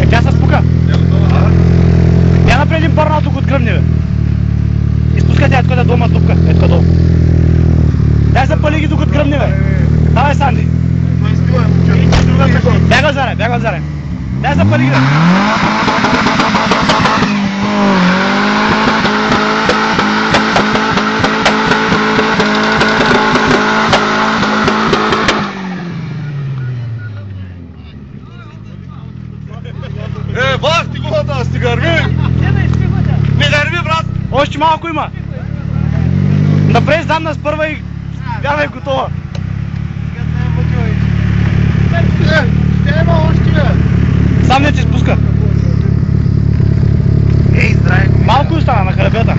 Тя се спука. Я направи един бърнал тук от кръвни, бе. Изпускай тя, да дома тупка, етко долу. Дай запали ги тук от кръвни, бе. Давай, Санди. Бягай заре, бягай заре. Дай запали ги, бе. Бах ти го да си гърми! Не гърми, брат! Още малко има. Напред дам нас първа и бягай готова. Ще има още, бе! Сам не ти спуска. Ей, здравей! Малко остана на хребета.